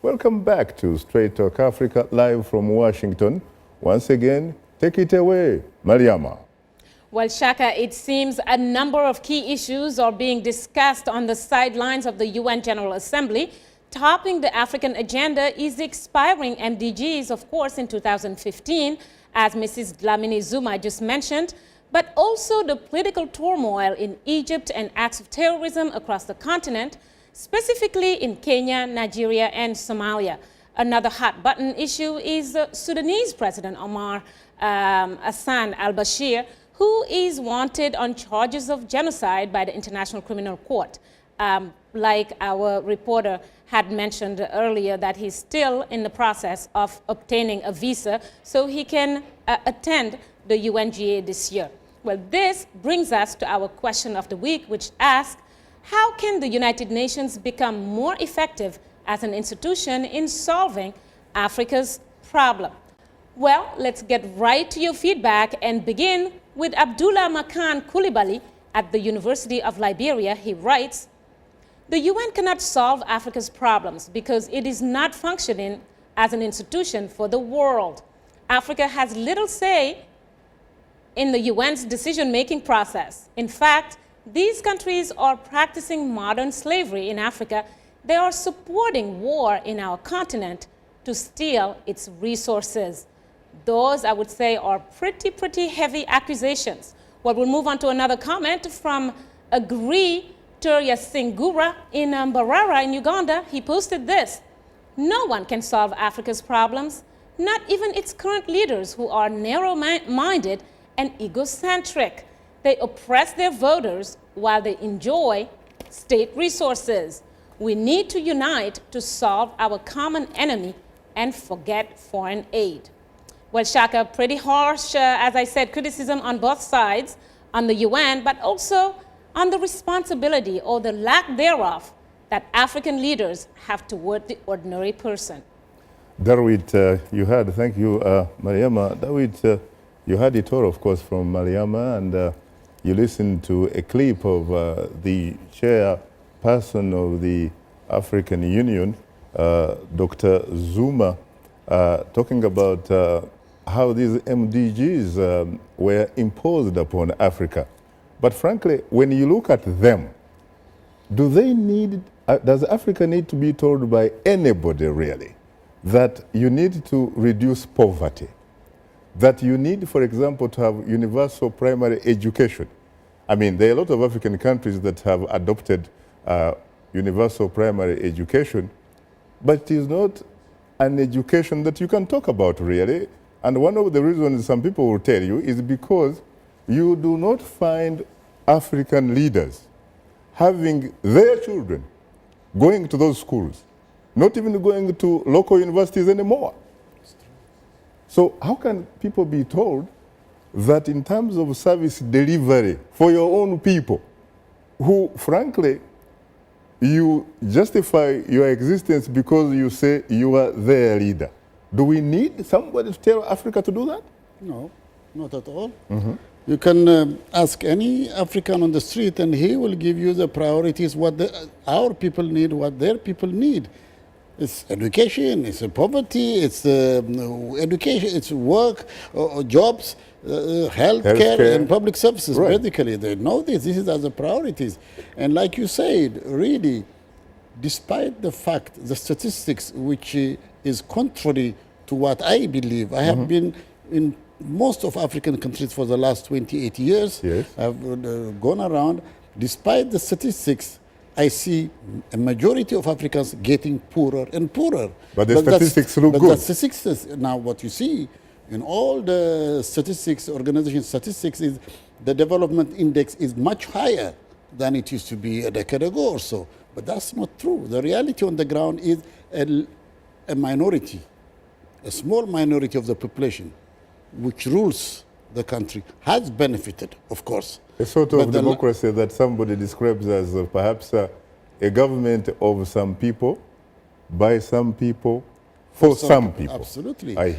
Welcome back to Straight Talk Africa, live from Washington. Once again, take it away, Mariama. Well, Shaka, it seems a number of key issues are being discussed on the sidelines of the UN General Assembly. Topping the African agenda is the expiring MDGs, of course, in 2015, as Mrs. Dlamini Zuma just mentioned, but also the political turmoil in Egypt and acts of terrorism across the continent, specifically in Kenya, Nigeria, and Somalia. Another hot-button issue is Sudanese President Omar Hassan al-Bashir, who is wanted on charges of genocide by the International Criminal Court. Like our reporter had mentioned earlier, that he's still in the process of obtaining a visa so he can attend the UNGA this year. Well, this brings us to our question of the week, which asks, how can the United Nations become more effective as an institution in solving Africa's problem? Well, let's get right to your feedback and begin with Abdullah Makan Coulibaly at the University of Liberia. He writes, the UN cannot solve Africa's problems because it is not functioning as an institution for the world. Africa has little say in the UN's decision-making process. In fact, these countries are practicing modern slavery in Africa. They are supporting war in our continent to steal its resources. Those, I would say, are pretty heavy accusations. Well, we'll move on to another comment from Agree Turya Singura in Mbarara in Uganda. He posted this: no one can solve Africa's problems, not even its current leaders, who are narrow-minded and egocentric. They oppress their voters while they enjoy state resources. We need to unite to solve our common enemy and forget foreign aid. Well, Shaka, pretty harsh, as I said, criticism on both sides, on the UN, but also on the responsibility or the lack thereof that African leaders have toward the ordinary person. Darwit, you had, thank you, Mariama. Darwit, you had it all, of course, from Mariama, and you listened to a clip of the chairperson of the African Union, Dr. Zuma, talking about how these MDGs were imposed upon Africa. But frankly, when you look at them, do they need, does Africa need to be told by anybody really that you need to reduce poverty? That you need, for example, to have universal primary education? I mean, there are a lot of African countries that have adopted universal primary education, but it is not an education that you can talk about really. And one of the reasons some people will tell you is because you do not find African leaders having their children going to those schools, not even going to local universities anymore. So how can people be told that in terms of service delivery for your own people, who frankly, you justify your existence because you say you are their leader? Do we need somebody to tell Africa to do that? No, not at all. Mm-hmm. You can ask any African on the street and he will give you the priorities, what our people need, what their people need. It's education, it's poverty, it's education, it's work, jobs, healthcare, and public services. Right. Basically, they know this. This is as the priorities. And like you said, really, despite the fact, the statistics, which is contrary to what I believe, I have been in most of African countries for the last 28 years. Yes. I've gone around. Despite the statistics, I see a majority of Africans getting poorer and poorer. But the statistics look good. The statistics, now what you see in all the statistics, organization statistics, is the development index is much higher than it used to be a decade ago or so. But that's not true. The reality on the ground is a minority, a small minority of the population, which rules the country, has benefited, of course. A sort of democracy that somebody describes as perhaps a government of some people, by some people, for some people. Absolutely.